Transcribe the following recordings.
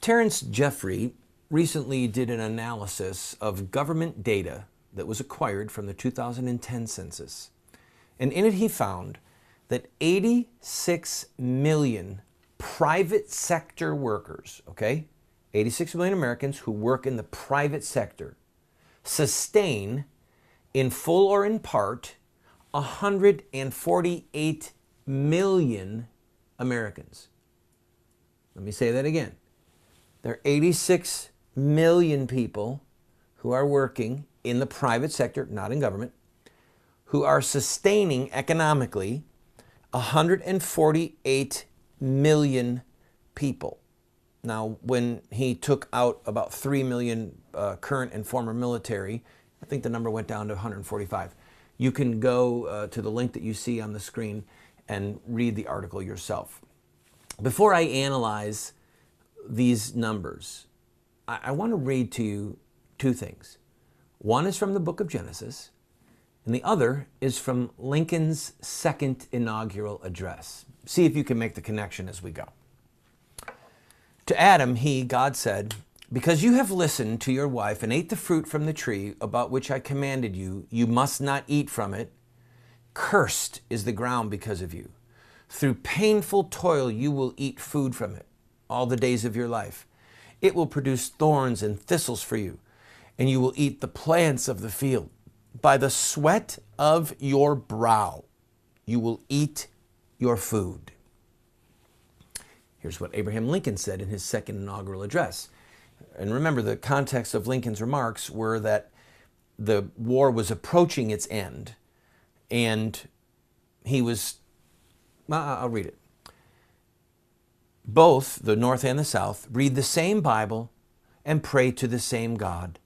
Terence Jeffrey recently did an analysis of government data that was acquired from the 2010 census. And in it he found that 86 million private sector workers, 86 million Americans who work in the private sector, sustain, in full or in part, 148 million Americans. Let me say that again. There are 86 million people who are working in the private sector, not in government, who are sustaining economically 148 million people. Now, when he took out about 3 million current and former military, I think the number went down to 145. You can go to the link that you see on the screen and read the article yourself. Before I analyze these numbers, I want to read to you two things. One is from the book of Genesis, and the other is from Lincoln's second inaugural address. See if you can make the connection as we go. To Adam, God said, "Because you have listened to your wife and ate the fruit from the tree about which I commanded you, you must not eat from it. Cursed is the ground because of you. Through painful toil you will eat food from it all the days of your life. It will produce thorns and thistles for you, and you will eat the plants of the field. By the sweat of your brow you will eat your food." Here's what Abraham Lincoln said in his second inaugural address. And remember, the context of Lincoln's remarks were that the war was approaching its end, and he was, I'll read it. Both, the North and the South, read the same Bible and pray to the same God,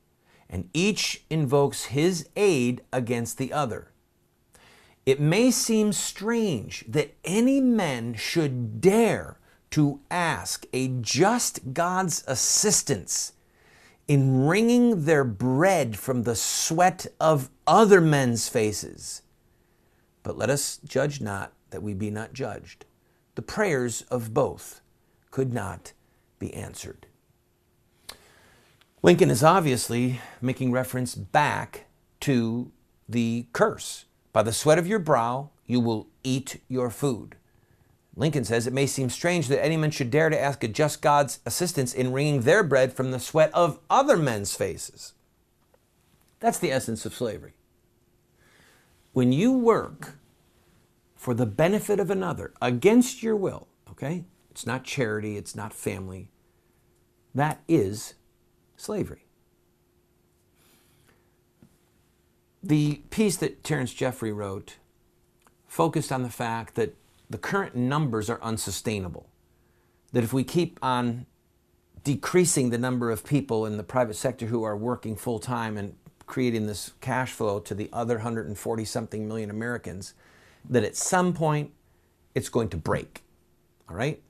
and each invokes his aid against the other. It may seem strange that any men should dare to ask a just God's assistance in wringing their bread from the sweat of other men's faces. But let us judge not that we be not judged. The prayers of both could not be answered. Lincoln is obviously making reference back to the curse. By the sweat of your brow, you will eat your food. Lincoln says, it may seem strange that any man should dare to ask a just God's assistance in wringing their bread from the sweat of other men's faces. That's the essence of slavery. When you work for the benefit of another against your will, it's not charity, it's not family, that is slavery. The piece that Terence Jeffrey wrote focused on the fact that the current numbers are unsustainable. That if we keep on decreasing the number of people in the private sector who are working full time and creating this cash flow to the other 140 something million Americans, that at some point it's going to break. All right?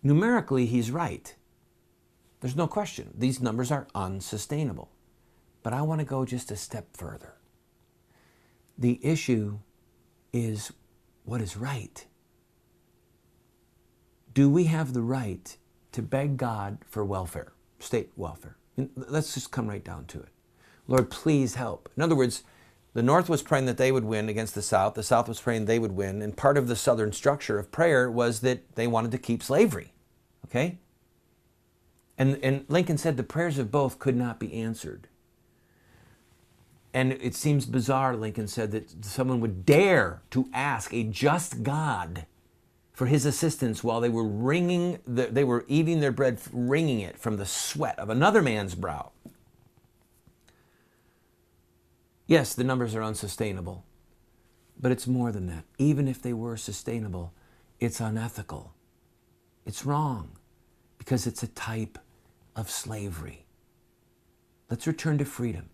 Numerically, he's right. There's no question. These numbers are unsustainable. But I want to go just a step further. The issue is what is right. Do we have the right to beg God for welfare, state welfare? Let's just come right down to it. Lord, please help. In other words, the North was praying that they would win against the South was praying they would win, and part of the Southern structure of prayer was that they wanted to keep slavery, And Lincoln said the prayers of both could not be answered. And it seems bizarre, Lincoln said, that someone would dare to ask a just God for his assistance while they were eating their bread, wringing it from the sweat of another man's brow. Yes, the numbers are unsustainable, but it's more than that. Even if they were sustainable, it's unethical. It's wrong because it's a type of slavery. Let's return to freedom,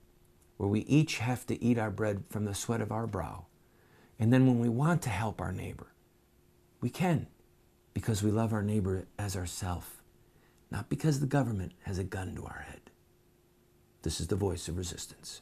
where we each have to eat our bread from the sweat of our brow. And then when we want to help our neighbor, we can, because we love our neighbor as ourself, not because the government has a gun to our head. This is the voice of resistance.